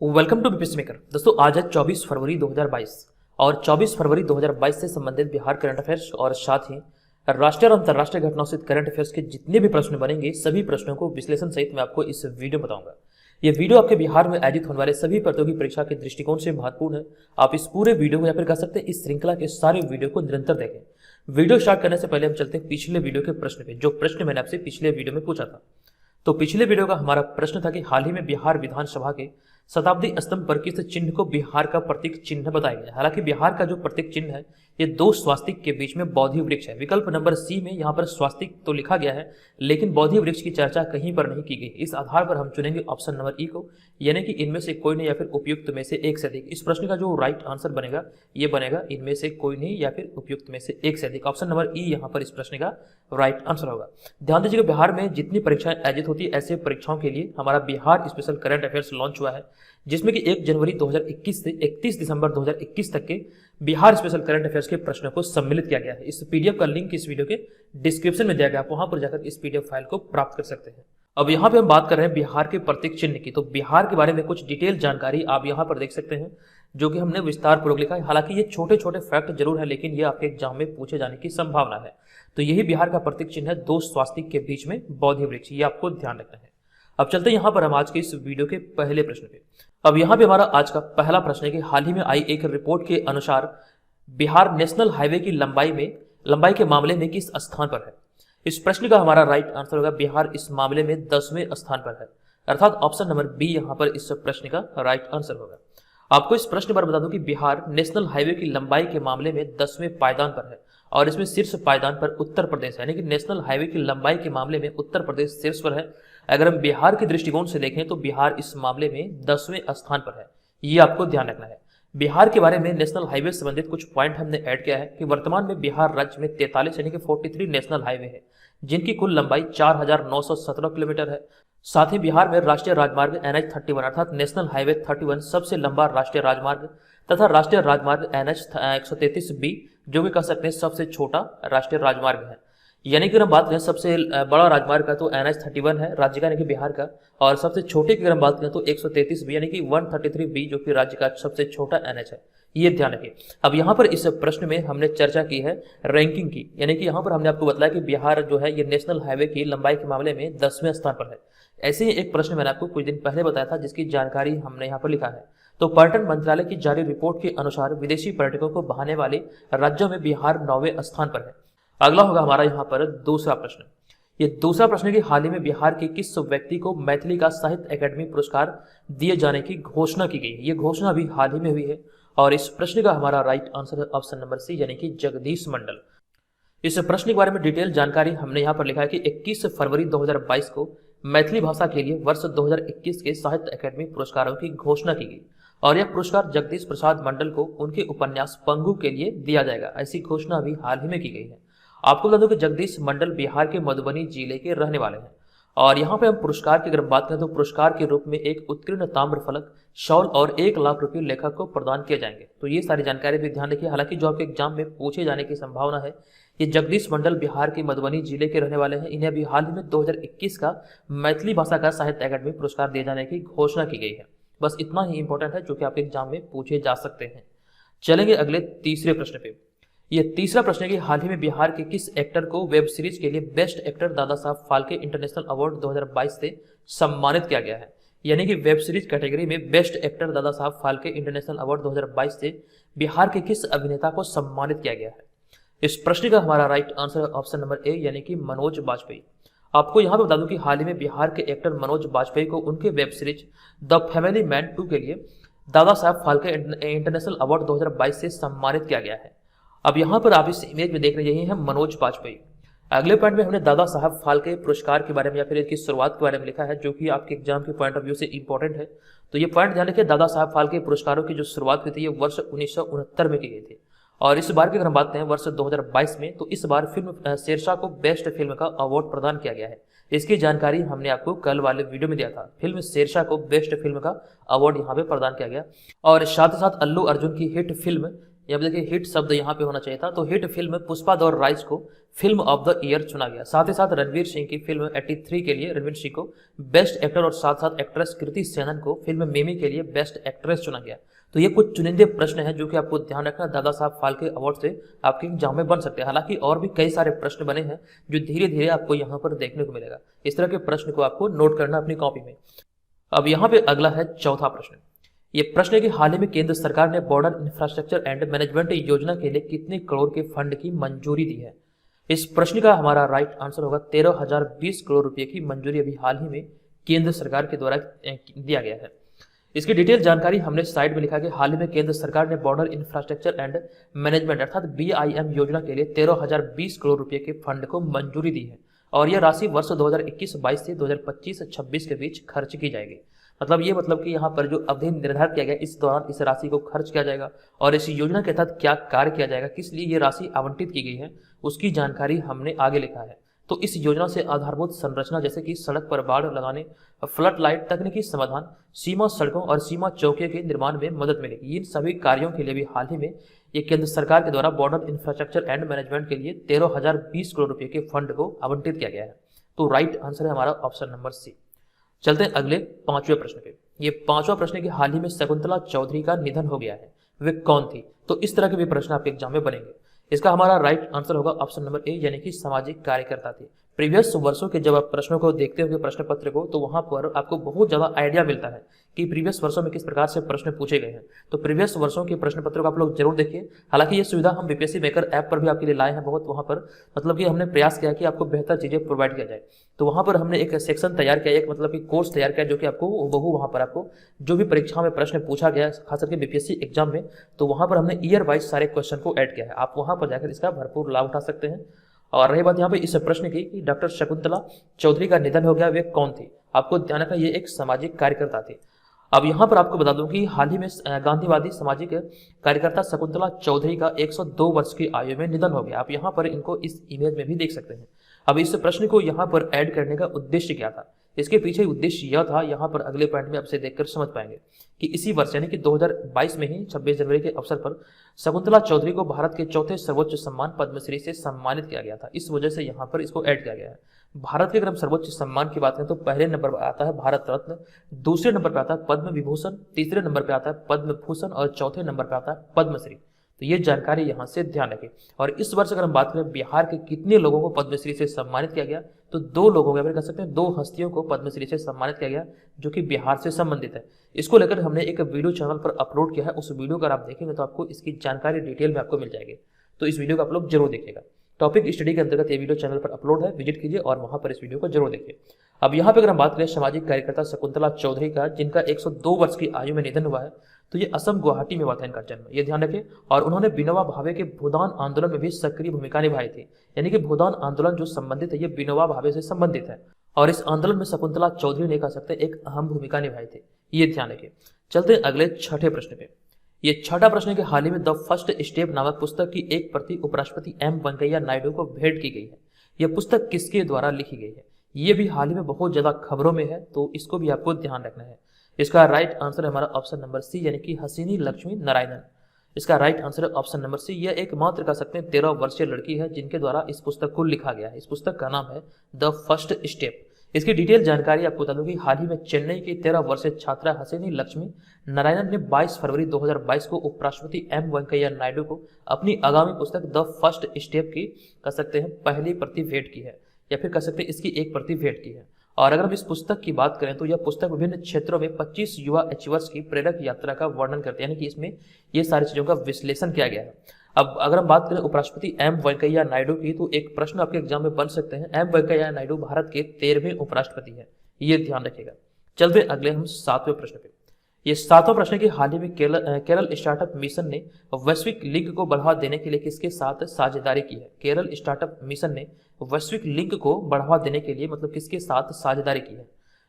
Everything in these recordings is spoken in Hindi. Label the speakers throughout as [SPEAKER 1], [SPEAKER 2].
[SPEAKER 1] Welcome to BPSC maker. दोस्तों आज है 24 फरवरी 2022 और 24 फरवरी 2022 से संबंधित बिहार करंट अफेयर्स और साथ ही राष्ट्रीय और अंतर्राष्ट्रीय घटनाओं से करंट अफेयर्स के जितने भी प्रश्न बनेंगे सभी प्रश्नों को विश्लेषण सहित मैं आपको इस वीडियो में बताऊंगा। ये वीडियो आपके बिहार में आयोजित होने वाले सभी प्रतियोगी परीक्षा के दृष्टिकोण से महत्वपूर्ण है। आप इस पूरे वीडियो को या फिर कह सकते हैं इस श्रृंखला के सारे वीडियो को निरंतर देखें। वीडियो स्टार्ट करने से पहले हम चलते हैं पिछले वीडियो के प्रश्न पे, जो प्रश्न मैंने आपसे पिछले वीडियो में पूछा था। तो पिछले वीडियो का हमारा प्रश्न था कि हाल ही में बिहार विधानसभा के शताब्दी स्तंभ पर किस चिन्ह को बिहार का प्रतीक चिन्ह बताया गया। हालांकि बिहार का जो प्रतीक चिन्ह है ये दो स्वास्तिक के बीच में बौद्धि वृक्ष है। विकल्प नंबर सी में यहाँ पर स्वास्तिक तो लिखा गया है लेकिन बौद्धि वृक्ष की चर्चा कहीं पर नहीं की गई। इस आधार पर हम चुनेंगे ऑप्शन नंबर ई को, यानी कि इनमें से कोई नहीं या फिर उपयुक्त में से एक से अधिक। इस प्रश्न का जो राइट आंसर बनेगा ये बनेगा इनमें से कोई नहीं या फिर उपयुक्त में से एक से अधिक। ऑप्शन नंबर ई यहाँ पर इस प्रश्न का राइट आंसर होगा। ध्यान दीजिएगा, बिहार में जितनी परीक्षाएं आयोजित होती है ऐसे परीक्षाओं के लिए हमारा Bihar special current affairs launch हुआ है, जिसमें कि 1 जनवरी 2021 से 31 दिसंबर 2021 तक के बिहार स्पेशल करंट अफेयर्स के प्रश्नों को सम्मिलित किया गया है। इस पीडीएफ का लिंक इस वीडियो के डिस्क्रिप्शन में दिया गया, आप वहां पर जाकर इस पीडीएफ फाइल को प्राप्त कर सकते हैं। अब यहाँ पे हम बात कर रहे हैं बिहार के प्रतीक चिन्ह की। तो बिहार के बारे में कुछ डिटेल जानकारी आप यहाँ पर देख सकते हैं, जो कि हमने विस्तार पूर्वक लिखा है। हालांकि ये छोटे छोटे फैक्ट जरूर है लेकिन ये आपके एग्जाम में पूछे जाने की संभावना है। तो यही बिहार का प्रतीक चिन्ह है, दो स्वास्तिक के बीच में बौद्धि वृक्ष, ये आपको ध्यान रखना है। अब चलते हैं यहाँ पर हम आज के इस वीडियो के पहले प्रश्न पे। अब यहाँ पे हमारा आज का पहला प्रश्न है कि हाल ही में आई एक रिपोर्ट के अनुसार बिहार नेशनल हाईवे की लंबाई के मामले में किस स्थान पर है। इस प्रश्न का हमारा राइट आंसर होगा बिहार इस मामले में 10वें स्थान पर है, अर्थात ऑप्शन नंबर बी यहाँ पर इस प्रश्न का राइट आंसर होगा। आपको इस प्रश्न पर बता दूं कि बिहार नेशनल हाईवे की लंबाई के मामले में 10वें पायदान पर है और इसमें शीर्ष पायदान पर उत्तर प्रदेश है, यानी कि नेशनल हाईवे की लंबाई के मामले में उत्तर प्रदेश शीर्ष पर है। अगर हम बिहार के दृष्टिकोण से देखें तो बिहार इस मामले में 10वें स्थान पर है, ये आपको ध्यान रखना है। बिहार के बारे में नेशनल हाईवे से संबंधित कुछ पॉइंट हमने ऐड किया है कि वर्तमान में बिहार राज्य में 43 यानी कि 43 नेशनल हाईवे है, जिनकी कुल लंबाई 4917 किलोमीटर है। साथ ही बिहार में राष्ट्रीय राजमार्ग NH 31 अर्थात नेशनल हाईवे 31 सबसे लंबा राष्ट्रीय राजमार्ग तथा राष्ट्रीय राजमार्ग NH 133B जो भी कह सकते हैं सबसे छोटा राष्ट्रीय राजमार्ग है। यानी कि अगर हम बात करें सबसे बड़ा राजमार्ग का तो NH 31 है राज्य का यानी कि बिहार का, और सबसे छोटे की अगर हम बात करें तो 133B यानी कि 133B जो कि राज्य का सबसे छोटा NH है, ये ध्यान रखिए। अब यहाँ पर इस प्रश्न में हमने चर्चा की है रैंकिंग की, यानी कि यहाँ पर हमने आपको बताया कि बिहार जो है ये नेशनल हाईवे की लंबाई के मामले में 10वें स्थान पर है। ऐसे ही एक प्रश्न मैंने आपको कुछ दिन पहले बताया था जिसकी जानकारी हमने यहाँ पर लिखा है। तो पर्यटन मंत्रालय की जारी रिपोर्ट के अनुसार विदेशी पर्यटकों को बहाने वाले राज्यों में बिहार 9वें स्थान पर है। अगला होगा हमारा यहाँ पर दूसरा प्रश्न। ये दूसरा प्रश्न है कि हाल ही में बिहार के किस व्यक्ति को मैथिली का साहित्य अकादमी पुरस्कार दिए जाने की घोषणा की गई है। ये घोषणा भी हाल ही में हुई है और इस प्रश्न का हमारा राइट आंसर है ऑप्शन नंबर सी यानी कि जगदीश मंडल। इस प्रश्न के बारे में डिटेल जानकारी हमने यहाँ पर लिखा है कि 21 फरवरी 2022 को मैथिली भाषा के लिए वर्ष 2021 के साहित्य अकादमी पुरस्कारों की घोषणा की गई और यह पुरस्कार जगदीश प्रसाद मंडल को उनके उपन्यास पंगु के लिए दिया जाएगा। ऐसी घोषणा अभी हाल ही में की गई है। आपको बता दूं कि जगदीश मंडल बिहार के मधुबनी जिले के रहने वाले हैं और यहाँ पे हम पुरस्कार की अगर बात करें तो पुरस्कार के रूप में एक उत्कीर्ण ताम्र फलक, शॉल और 1 लाख रुपये लेखक को प्रदान किए जाएंगे। तो ये सारी जानकारी भी ध्यान रखिए। हालांकि जो आपके एग्जाम में पूछे जाने की संभावना है, ये जगदीश मंडल बिहार के मधुबनी जिले के रहने वाले हैं। इन्हें अभी हाल ही में 2021 का मैथिली भाषा का साहित्य अकादमी पुरस्कार दिए जाने की घोषणा की गई है। बस इतना ही इंपॉर्टेंट है जो कि आपके एग्जाम में पूछे जा सकते हैं। चलेंगे अगले तीसरे प्रश्न पे। ये तीसरा प्रश्न है कि हाल ही में बिहार के किस एक्टर को वेब सीरीज के लिए best actor Dada Saheb Phalke international award 2022 से सम्मानित किया गया है। यानी कि वेब सीरीज कैटेगरी में best actor Dada Saheb Phalke international award 2022 से बिहार के किस अभिनेता को सम्मानित किया गया है। इस प्रश्न का हमारा राइट आंसर है ऑप्शन नंबर ए यानी कि मनोज बाजपेयी। आपको यहाँ पे बता दूं कि हाल ही में बिहार के एक्टर मनोज बाजपेयी को उनके web series the family man 2 के लिए दादा साहब फाल्के इंटरनेशनल अवार्ड 2022 से सम्मानित किया गया है। अब यहाँ पर आप इस इमेज में देख रहे हैं मनोज बाजपेयी। अगले पॉइंट में हमने दादा साहब फाल्के पुरस्कार के बारे में या फिर इसकी शुरुआत के बारे में लिखा है, जो कि आपके एग्जाम के पॉइंट ऑफ व्यू से इंपॉर्टेंट है। तो ये पॉइंट ध्यान रखिए, दादा साहब फाल्के पुरस्कारों की जो शुरुआत हुई थी ये वर्ष 1969 में की गई थी और इस बार की अगर हम बात करें वर्ष 2022 में, तो इस बार फिल्म शेरशाह को बेस्ट फिल्म का अवार्ड प्रदान किया गया है। इसकी जानकारी हमने आपको कल वाले वीडियो में दिया था। फिल्म शेरशाह को बेस्ट फिल्म का अवार्ड यहाँ पे प्रदान किया गया और साथ ही साथ अल्लू अर्जुन की हिट फिल्म यहाँ पे देखिए हिट शब्द यहाँ पे होना चाहिए था, तो hit film Pushpa the rise को फिल्म ऑफ द ईयर चुना गया। साथ ही साथ रणवीर सिंह की फिल्म 83 के लिए रणवीर सिंह को बेस्ट एक्टर और साथ साथ एक्ट्रेस कृति सेनन को फिल्म मिमी के लिए बेस्ट एक्ट्रेस चुना गया। तो ये कुछ चुनिंदे प्रश्न हैं जो कि आपको ध्यान रखना दादा साहब फाल्के अवार्ड से आपके एग्जाम में बन सकते हैं। हालांकि और भी कई सारे प्रश्न बने हैं जो धीरे धीरे आपको यहाँ पर देखने को मिलेगा। इस तरह के प्रश्न को आपको नोट करना अपनी कॉपी में। अब यहाँ पे अगला है चौथा प्रश्न। ये प्रश्न है कि हाल ही में केंद्र सरकार ने बॉर्डर इंफ्रास्ट्रक्चर एंड मैनेजमेंट योजना के लिए कितने करोड़ के फंड की मंजूरी दी है। इस प्रश्न का हमारा राइट आंसर होगा 13,020 करोड़ रुपए की मंजूरी अभी हाल ही में केंद्र सरकार के द्वारा दिया गया है। इसकी डिटेल जानकारी हमने साइड में लिखा कि हाल ही में केंद्र सरकार ने बॉर्डर इंफ्रास्ट्रक्चर एंड मैनेजमेंट अर्थात BIM योजना के लिए 13,020 करोड़ रुपए के फंड को मंजूरी दी है और यह राशि वर्ष 2021-22 से 2025-26 के बीच खर्च की जाएगी। मतलब कि यहाँ पर जो अवधि निर्धारित किया गया इस दौरान इस राशि को खर्च किया जाएगा और इस योजना के तहत क्या कार्य किया जाएगा, किस लिए ये राशि आवंटित की गई है, उसकी जानकारी हमने आगे लिखा है। तो इस योजना से आधारभूत संरचना जैसे कि सड़क पर बाड़ लगाने, फ्लड लाइट, तकनीकी समाधान, सीमा सड़कों और सीमा चौकियों के निर्माण में मदद मिलेगी। इन सभी कार्यों के लिए भी हाल ही में ये केंद्र सरकार के द्वारा बॉर्डर इंफ्रास्ट्रक्चर एंड मैनेजमेंट के लिए 13,020 करोड़ रुपए के फंड को आवंटित किया गया है। तो राइट आंसर है हमारा ऑप्शन नंबर सी। चलते हैं अगले पांचवें प्रश्न पे। ये पांचवा प्रश्न है कि हाल ही में शकुंतला चौधरी का निधन हो गया है, वे कौन थी। तो इस तरह के भी प्रश्न आपके एग्जाम में बनेंगे। इसका हमारा राइट आंसर होगा ऑप्शन नंबर ए, यानी कि सामाजिक कार्यकर्ता थी। प्रीवियस वर्षों के जब आप प्रश्नों को देखते होंगे प्रश्न पत्र को, तो वहां पर आपको बहुत ज्यादा आइडिया मिलता है कि प्रीवियस वर्षों में किस प्रकार से प्रश्न पूछे गए हैं। तो प्रीवियस वर्षों के प्रश्न पत्रों को आप लोग जरूर देखिए। हालांकि ये सुविधा हम BPSC मेकर ऐप पर भी आपके लिए लाए हैं बहुत, वहां पर कि हमने प्रयास किया कि आपको बेहतर चीजें प्रोवाइड किया जाए। तो वहां पर हमने एक सेक्शन तैयार किया, एक कोर्स तैयार किया जो कि आपको बहु वहां पर आपको जो भी परीक्षा में प्रश्न पूछा गया खास करके BPSC एग्जाम में, तो वहां पर हमने ईयर वाइज सारे क्वेश्चन को ऐड किया है। आप वहां पर जाकर इसका भरपूर लाभ उठा सकते हैं। और रही बात यहाँ पे इस प्रश्न की कि डॉक्टर शकुंतला चौधरी का निधन हो गया, वे कौन थी। आपको ध्यान रखना ये एक सामाजिक कार्यकर्ता थी। अब यहाँ पर आपको बता दूं कि हाल ही में गांधीवादी सामाजिक कार्यकर्ता शकुंतला चौधरी का 102 वर्ष की आयु में निधन हो गया। आप यहाँ पर इनको इस इमेज में भी देख सकते हैं। अब इस प्रश्न को यहाँ पर ऐड करने का उद्देश्य क्या था, इसके पीछे उद्देश्य यह था, यहाँ पर अगले पॉइंट में आपसे देखकर समझ पाएंगे कि इसी वर्ष यानी कि 2022 में ही 26 जनवरी के अवसर पर शकुंतला चौधरी को भारत के चौथे सर्वोच्च सम्मान पद्मश्री से सम्मानित किया गया था। इस वजह से यहाँ पर इसको ऐड किया गया है। भारत के अगर हम सर्वोच्च सम्मान की बात करें तो पहले नंबर पर आता है भारत रत्न, दूसरे नंबर पर आता है पद्म विभूषण, तीसरे नंबर पर आता है पद्म भूषण और चौथे नंबर पर आता है पद्मश्री। तो ये जानकारी यहाँ से ध्यान रखें। और इस वर्ष अगर हम बात करें बिहार के कितने लोगों को पद्मश्री से सम्मानित किया गया, तो 2 लोगों को कह सकते हैं, 2 हस्तियों को पद्मश्री से सम्मानित किया गया जो कि बिहार से संबंधित है। इसको लेकर हमने एक वीडियो चैनल पर अपलोड किया है, उस वीडियो अगर आप देखेंगे तो आपको इसकी जानकारी डिटेल में आपको मिल जाएगी। तो इस वीडियो को आप लोग जरूर देखिएगा। टॉपिक स्टडी के अंतर्गत ये वीडियो चैनल पर अपलोड है, विजिट कीजिए और वहां पर इस वीडियो को जरूर देखिए। अब यहाँ पे अगर हम बात करें सामाजिक कार्यकर्ता शकुंतला चौधरी का, जिनका 102 वर्ष की आयु में निधन हुआ है, तो ये असम गुवाहाटी में हुआ था इनका जन्म, ये ध्यान रखें। और उन्होंने विनोबा भावे के भूदान आंदोलन में भी सक्रिय भूमिका निभाई थी। यानी कि भूदान आंदोलन जो संबंधित है ये विनोबा भावे से संबंधित है और इस आंदोलन में शकुंतला चौधरी ने कह सकते हैं एक अहम भूमिका निभाई थी, ये ध्यान रखें। चलते हैं अगले छठे प्रश्न पे। ये छठा प्रश्न है कि हाल ही में द फर्स्ट स्टेप नामक पुस्तक की एक प्रति उपराष्ट्रपति M वेंकैया नायडू को भेंट की गई है। यह पुस्तक किसके द्वारा लिखी गई है, ये भी हाल ही में बहुत ज्यादा खबरों में है, तो इसको भी आपको ध्यान रखना है। इसका राइट आंसर है हमारा ऑप्शन नंबर सी, यानी कि हसीनी लक्ष्मी नारायणन। इसका राइट आंसर है ऑप्शन नंबर सी। यह एकमात्र कह सकते हैं 13 वर्षीय लड़की है जिनके द्वारा इस पुस्तक को लिखा गया है। इस पुस्तक का नाम है द फर्स्ट स्टेप। इसकी डिटेल जानकारी आपको बता दूं कि हाल ही में चेन्नई की 13 वर्षीय छात्रा हसीनी लक्ष्मी नारायणन ने 22 फरवरी 2022 को उपराष्ट्रपति M वेंकैया नायडू को अपनी आगामी पुस्तक द फर्स्ट स्टेप की कह सकते हैं पहली प्रति भेंट की है, या फिर कह सकते हैं इसकी एक प्रति भेंट की है। और अगर हम इस पुस्तक की बात करें तो यह पुस्तक विभिन्न क्षेत्रों में 25 युवा अचीवर्स की प्रेरक यात्रा का वर्णन करते हैं, यानी कि इसमें ये सारी चीजों का विश्लेषण किया गया है। अब अगर हम बात करें उपराष्ट्रपति M वेंकैया नायडू की, तो एक प्रश्न आपके एग्जाम में बन सकते हैं, M वेंकैया नायडू भारत के 13वें उपराष्ट्रपति हैं, ये ध्यान रखिएगा। चलते अगले हम 7वें प्रश्न पे। ये 7वां प्रश्न है कि हाल ही में केरल स्टार्टअप मिशन ने वैश्विक लिंक को बढ़ावा देने के लिए किसके साथ साझेदारी की है। केरल स्टार्टअप मिशन ने वैश्विक लिंक को बढ़ावा देने के लिए किसके साथ साझेदारी की है।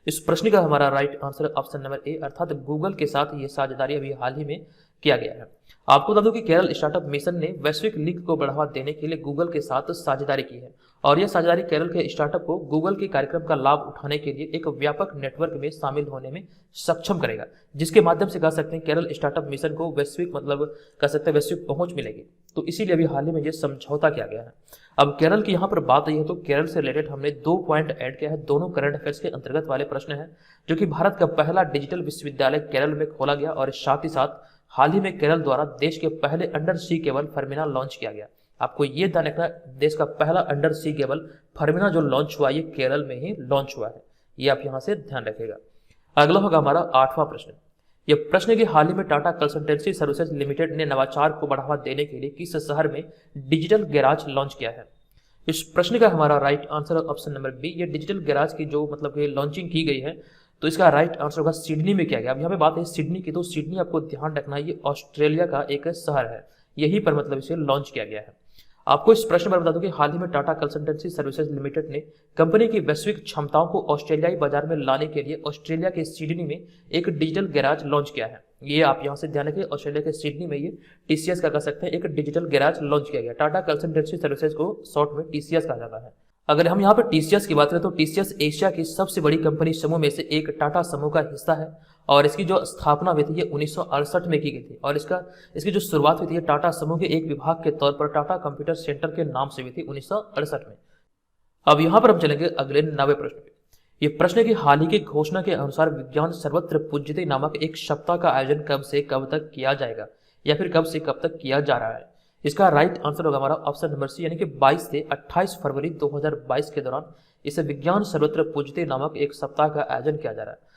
[SPEAKER 1] इस प्रश्न का हमारा right answer option number A, अर्थात गूगल के साथ ये साझेदारी अभी हाल ही में किया गया है। आपको बता दूं कि केरल स्टार्टअप मिशन ने वैश्विक लिंक को बढ़ावा देने के लिए गूगल के साथ साझेदारी की है और यह साझेदारी केरल के स्टार्टअप को गूगल के कार्यक्रम का लाभ उठाने के लिए एक व्यापक नेटवर्क में शामिल होने में सक्षम करेगा, जिसके माध्यम से कह सकते हैं केरल स्टार्टअप मिशन को वैश्विक कह सकते हैं वैश्विक पहुंच मिलेगी। तो इसीलिए अभी हाल ही में ये समझौता किया गया है। अब केरल की यहाँ पर बात आई है तो केरल से रिलेटेड हमने 2 पॉइंट ऐड किया है, दोनों करंट अफेयर्स के अंतर्गत वाले प्रश्न हैं, जो कि भारत का पहला डिजिटल विश्वविद्यालय केरल में खोला गया और साथ ही साथ हाल ही में केरल द्वारा देश के पहले अंडर सी केबल फर्मिना लॉन्च किया गया। आपको ये ध्यान रखना, देश का पहला अंडर सी केबल फर्मिना जो लॉन्च हुआ ये केरल में ही लॉन्च हुआ है, ये आप यहाँ से ध्यान रखिएगा। अगला होगा हमारा 8वां प्रश्न। ये प्रश्न की हाल ही में टाटा कंसल्टेंसी सर्विसेज लिमिटेड ने नवाचार को बढ़ावा देने के लिए किस शहर में डिजिटल गैराज लॉन्च किया है? इस प्रश्न का हमारा right answer option number B. ये डिजिटल गैराज की जो लॉन्चिंग की गई है तो इसका राइट आंसर होगा सिडनी में किया गया। अब यहाँ पे बात है सिडनी की, तो सिडनी आपको ध्यान रखना है ये ऑस्ट्रेलिया का एक शहर है, यही पर इसे लॉन्च किया गया है। आपको इस प्रश्न पर बता दूं कि हाल ही में टाटा कंसल्टेंसी सर्विसेज लिमिटेड ने कंपनी की वैश्विक क्षमताओं को ऑस्ट्रेलियाई बाजार में लाने के लिए ऑस्ट्रेलिया के सिडनी में एक डिजिटल गैराज लॉन्च किया है। ये आप यहाँ से ध्यान रखिए, ऑस्ट्रेलिया के सिडनी में ये टीसीएस का कह सकते हैं एक डिजिटल गैराज लॉन्च किया गया। टाटा कंसल्टेंसी सर्विसेज को शॉर्ट में टीसीएस कहा जाता है। अगर हम यहाँ पर टीसीएस की बात करें तो टीसीएस एशिया की सबसे बड़ी कंपनी समूह में से एक टाटा समूह का हिस्सा है और इसकी जो स्थापना हुई थी ये 1968 में की गई थी और इसकी जो शुरुआत हुई थी ये टाटा समूह के एक विभाग के तौर पर टाटा कंप्यूटर सेंटर के नाम से हुई थी 1968 में। अब यहाँ पर हम चलेंगे अगले 9वें प्रश्न पे। ये प्रश्न की हाल ही की घोषणा के अनुसार विज्ञान सर्वत्र पूज्यते नामक एक सप्ताह का आयोजन कब से कब तक किया जाएगा या फिर कब से कब तक किया जा रहा है? इसका राइट आंसर होगा हमारा ऑप्शन नंबर सी, यानी कि 22 से 28 फरवरी 2022 के दौरान इसे विज्ञान सर्वत्र पूज्यते नामक एक सप्ताह का आयोजन किया जा रहा है।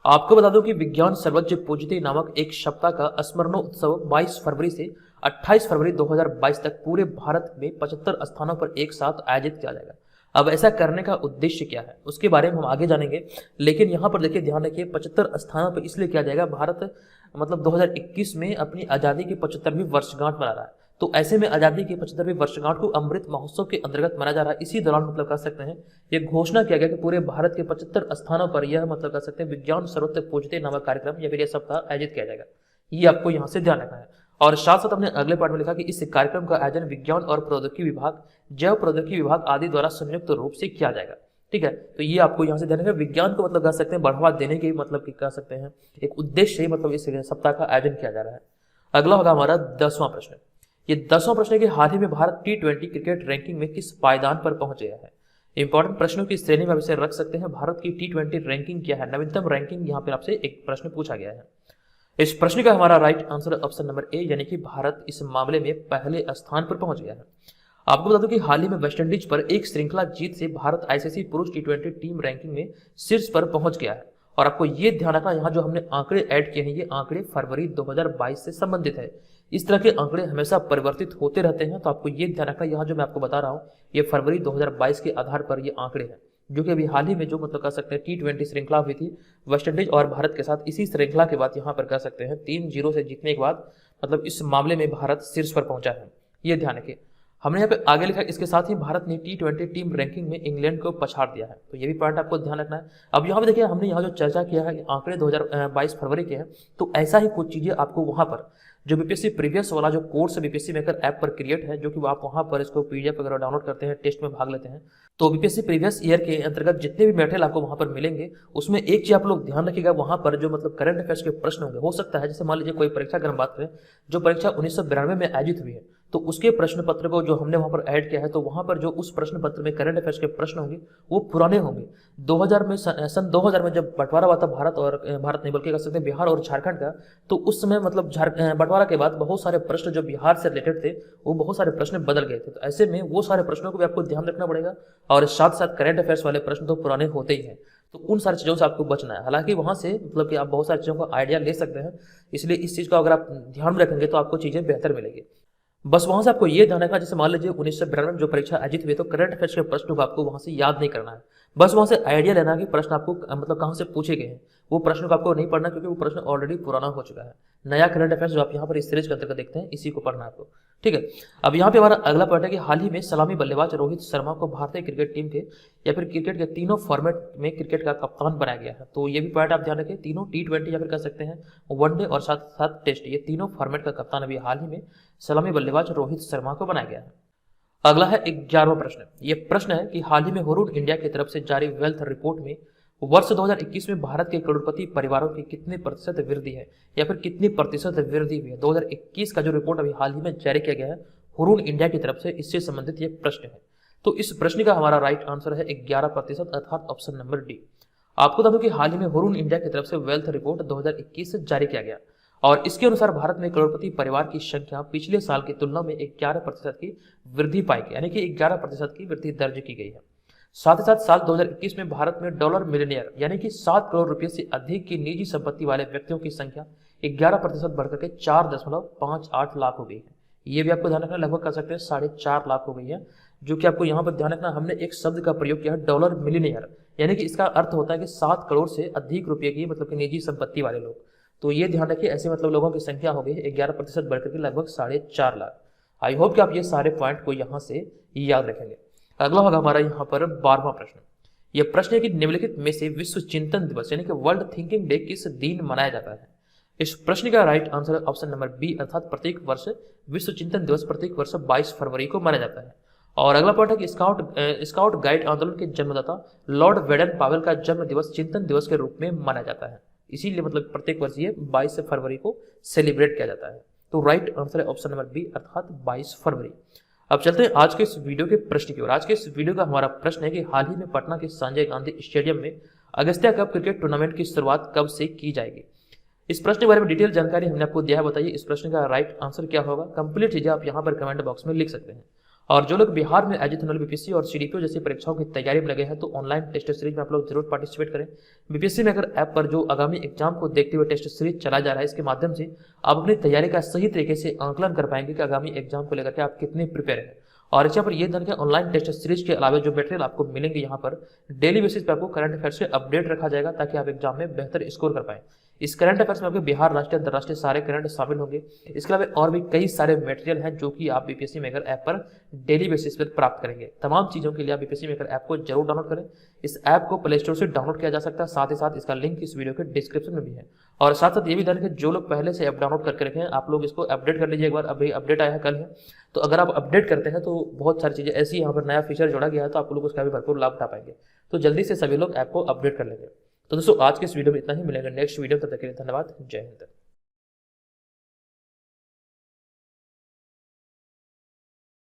[SPEAKER 1] आपको बता दूं कि विज्ञान सर्वत्र पूज्यते नामक एक सप्ताह का स्मरणोत्सव 22 फरवरी से 28 फरवरी 2022 तक पूरे भारत में 75 स्थानों पर एक साथ आयोजित किया जाएगा। अब ऐसा करने का उद्देश्य क्या है उसके बारे में हम आगे जानेंगे, लेकिन यहाँ पर देखिए ध्यान रखिए 75 स्थानों पर इसलिए किया जाएगा, भारत 2021 में अपनी आज़ादी की 75वीं वर्षगांठ मना रहा है, तो ऐसे में आज़ादी की 75वीं वर्षगांठ को अमृत महोत्सव के अंतर्गत मनाया जा रहा है। इसी दौरान कह सकते हैं ये घोषणा किया गया कि पूरे भारत के 75 स्थानों पर यह कह सकते हैं विज्ञान सर्वत्र पूज्यते नामक कार्यक्रम या फिर यह सप्ताह आयोजित किया जाएगा। ये आपको यहाँ से ध्यान रखना है। और साथ साथ हमने अगले पार्ट में लिखा कि इस कार्यक्रम का आयोजन विज्ञान और प्रौद्योगिकी विभाग, जैव प्रौद्योगिकी विभाग आदि द्वारा संयुक्त रूप से किया जाएगा। ठीक है, तो ये आपको यहाँ से ध्यान रखना, विज्ञान को कह सकते हैं बढ़ावा देने के कह सकते हैं एक उद्देश्य से इस सप्ताह का आयोजन किया जा रहा है। अगला होगा हमारा 10वां प्रश्न। ये 10वां प्रश्न है कि हाल ही में भारत T20 क्रिकेट रैंकिंग में किस पायदान पर पहुंच गया है? इंपॉर्टेंट प्रश्नों की श्रेणी में आप इसे रख सकते हैं। भारत की T20 रैंकिंग क्या है? नवीनतम रैंकिंग यहाँ पर आपसे एक प्रश्न पूछा गया है। इस प्रश्न का हमारा right answer option number A, यानी कि भारत इस मामले में पहले स्थान पर पहुंच गया है। आपको बता दूं कि हाल ही में वेस्टइंडीज पर एक श्रृंखला जीत से भारत आईसीसी पुरुष T20 टीम रैंकिंग में शीर्ष पर पहुंच गया है। और आपको ये ध्यान रखना, यहाँ जो हमने आंकड़े ऐड किए हैं ये आंकड़े फरवरी 2022 से संबंधित है। इस तरह के आंकड़े हमेशा परिवर्तित होते रहते हैं, तो आपको ये ध्यान रखना, यहाँ जो मैं आपको बता रहा हूँ ये फरवरी 2022 के आधार पर ये आंकड़े हैं, जो कि अभी हाल ही में जो कह सकते हैं T20 श्रृंखला हुई थी वेस्टइंडीज और भारत के साथ। इसी श्रृंखला के बाद यहाँ पर कह सकते हैं 3-0 से जीतने के बाद इस मामले में भारत शीर्ष पर पहुंचा है। ये ध्यान रखिए। हमने यहाँ पे आगे लिखा, इसके साथ ही भारत ने T20 टीम रैंकिंग में इंग्लैंड को पछाड़ दिया है, तो ये भी पॉइंट आपको ध्यान रखना है। अब यहाँ पे देखिए हमने यहाँ जो चर्चा किया है आंकड़े 2022 फरवरी के हैं, तो ऐसा ही कुछ चीज़ें आपको वहाँ पर जो बीपीएससी प्रीवियस वाला जो कोर्स बीपीएससी मेकर ऐप पर क्रिएट है, जो कि आप वहाँ पर इसको पीडीएफ वगैरह डाउनलोड करते हैं, टेस्ट में भाग लेते हैं, तो बीपीएससी प्रीवियस ईयर के अंतर्गत जितने भी मटेरियल आपको वहाँ पर मिलेंगे उसमें एक चीज आप लोग ध्यान रखिएगा, वहाँ पर जो करंट अफेयर्स के प्रश्न होंगे, हो सकता है जैसे मान लीजिए कोई परीक्षा अगर हम बात करें जो परीक्षा 1992 में आयोजित हुई है, तो उसके प्रश्न पत्र को जो हमने वहाँ पर ऐड किया है, तो वहाँ पर जो उस प्रश्न पत्र में करंट अफेयर्स के प्रश्न होंगे वो पुराने होंगे। 2000 में सन 2000 में जब बंटवारा हुआ था भारत नहीं बल्कि कह सकते हैं बिहार और झारखंड का, तो उस समय बंटवारा के बाद बहुत सारे प्रश्न जो बिहार से रिलेटेड थे वो बहुत सारे प्रश्न बदल गए थे, तो ऐसे में वो सारे प्रश्नों को भी आपको ध्यान रखना पड़ेगा। और साथ साथ करंट अफेयर्स वाले प्रश्न तो पुराने होते ही हैं, तो उन सारी चीज़ों से आपको बचना है। हालांकि वहाँ से कि आप बहुत सारी चीज़ों का आइडिया ले सकते हैं, इसलिए इस चीज़ का अगर आप ध्यान में रखेंगे तो आपको चीज़ें बेहतर मिलेगी। बस वहाँ से आपको ये ध्यान रखना, जैसे मान लीजिए 1992 में जो परीक्षा आयोजित हुई, तो करंट अफेयर्स के प्रश्नों को आपको वहाँ से याद नहीं करना है, बस वहाँ से आइडिया लेना कि प्रश्न आपको कहाँ से पूछे गए हैं, वो प्रश्न को आपको नहीं पढ़ना, क्योंकि वो प्रश्न ऑलरेडी पुराना हो चुका है। नया करंट अफेयर्स जो आप यहाँ पर इस सीरीज के अंतर्गत देखते हैं, इसी को पढ़ना है आपको, ठीक है। अब यहाँ पे हमारा अगला पॉइंट है कि हाल ही में सलामी बल्लेबाज रोहित शर्मा को भारतीय क्रिकेट टीम के या फिर क्रिकेट के तीनों फॉर्मेट में क्रिकेट का कप्तान बनाया गया है। तो ये भी पॉइंट आप ध्यान रखें, तीनों T20 या फिर कह सकते हैं वनडे और साथ साथ टेस्ट, ये तीनों फॉर्मेट का कप्तान अभी हाल ही में सलामी बल्लेबाज रोहित शर्मा को बनाया गया है। अगला है 11वां प्रश्न। ये प्रश्न है कि हाल ही में हुरून इंडिया की तरफ से जारी वेल्थ रिपोर्ट में वर्ष 2021 में भारत के करोड़पति परिवारों की कितने प्रतिशत वृद्धि है या फिर कितनी प्रतिशत वृद्धि हुई है। 2021 का जो रिपोर्ट अभी हाल ही में जारी किया गया है हुरून इंडिया की तरफ से, इससे संबंधित ये प्रश्न है। तो इस प्रश्न का हमारा राइट आंसर है 11% अर्थात ऑप्शन नंबर डी। आपको बता दूं कि हाल ही में हुरून इंडिया की तरफ से वेल्थ रिपोर्ट 2021 से जारी किया गया और इसके अनुसार भारत में करोड़पति परिवार की संख्या पिछले साल की तुलना में 11% की वृद्धि पाई गई, यानी कि 11% की वृद्धि दर्ज की गई है। साथ ही साथ साल 2021 में भारत में डॉलर मिलियनियर यानी कि 7 करोड़ रुपए से अधिक की निजी संपत्ति वाले व्यक्तियों की संख्या 11% बढ़कर के 4.58 लाख हो गई है। ये भी आपको ध्यान रखना, लगभग कर सकते हैं 4.5 लाख हो गई है, जो कि आपको यहाँ पर ध्यान रखना, हमने एक शब्द का प्रयोग किया है डॉलर मिलियनियर, यानी कि इसका अर्थ होता है कि 7 करोड़ से अधिक रुपये की मतलब कि निजी संपत्ति वाले लोग। तो ये ध्यान रखिए, ऐसे मतलब लोगों की संख्या हो गई 11% बढ़कर के लगभग 4.5 लाख। आई होप कि आप ये सारे पॉइंट को यहाँ से याद रखेंगे। अगला होगा हमारा यहाँ पर 12वां प्रश्न। यह प्रश्न है कि निम्नलिखित में से विश्व चिंतन दिवस यानी कि वर्ल्ड थिंकिंग डे किस दिन मनाया जाता है। इस प्रश्न का राइट आंसर है ऑप्शन नंबर बी, अर्थात प्रत्येक वर्ष विश्व चिंतन दिवस प्रत्येक वर्ष 22 फरवरी को मनाया जाता है। और अगला पॉइंट है कि स्काउट गाइड आंदोलन के जन्मदाता लॉर्ड वेडन पावेल का जन्म दिवस चिंतन दिवस के रूप में मनाया जाता है, इसीलिए मतलब प्रत्येक वर्ष ये 22 फरवरी को सेलिब्रेट किया जाता है। तो राइट आंसर है ऑप्शन नंबर बी, अर्थात 22 फरवरी। अब चलते हैं आज के इस वीडियो के प्रश्न की ओर। आज के इस वीडियो का हमारा प्रश्न है कि हाल ही में पटना के संजय गांधी स्टेडियम में अगस्त्या कप क्रिकेट टूर्नामेंट की शुरुआत कब से की जाएगी। इस प्रश्न के बारे में डिटेल जानकारी हमने आपको दिया है, बताइए इस प्रश्न का राइट आंसर क्या होगा। कंप्लीट चीजें आप यहाँ पर कमेंट बॉक्स में लिख सकते हैं। और जो लोग बिहार में एजिथनल बीपीएससी और सीडीपीओ जैसी परीक्षाओं की तैयारी में लगे हैं तो ऑनलाइन टेस्ट सीरीज में आप लोग जरूर पार्टिसिपेट करें। बीपीएससी में अगर ऐप पर जो आगामी एग्जाम को देखते हुए टेस्ट सीरीज चला जा रहा है, इसके माध्यम से आप अपनी तैयारी का सही तरीके से आंकलन कर पाएंगे कि आगामी एग्जाम को लेकर के आप कितने प्रिपेयर हैं। और यहाँ पर ये ध्यान रखें, ऑनलाइन टेस्ट सीरीज के अलावा जो मटेरियल आपको मिलेंगे यहाँ पर डेली बेसिस पे आपको करंट अफेयर्स से अपडेट रखा जाएगा ताकि आप एग्जाम में बेहतर स्कोर कर पाएं। इस करंट अफेयर्स में आपके बिहार राष्ट्रीय अंतर्राष्ट्रीय सारे करंट शामिल होंगे। इसके अलावा और भी कई सारे मटेरियल हैं जो कि आप बीपीएससी मेकर ऐप पर डेली बेसिस पर प्राप्त करेंगे। तमाम चीज़ों के लिए आप बीपीएससी मेकर ऐप को जरूर डाउनलोड करें। इस ऐप को प्ले स्टोर से डाउनलोड किया जा सकता है, साथ ही साथ इसका लिंक इस वीडियो के डिस्क्रिप्शन में भी है। और साथ साथ ये भी ध्यान रखें, जो लोग पहले से ऐप डाउनलोड करके रखे हैं आप लोग इसको अपडेट कर लीजिए एक बार। अभी अपडेट आया है कल है, तो अगर आप अपडेट करते हैं तो बहुत सारी चीज़ें ऐसी यहाँ पर नया फीचर जोड़ा गया है, तो आप लोग उसका भी भरपूर लाभ उठा पाएंगे। तो जल्दी से सभी लोग ऐप को अपडेट कर लेंगे। तो दोस्तों आज के इस वीडियो में इतना ही, मिलेगा नेक्स्ट वीडियो, तब तक के लिए धन्यवाद। जय हिंद।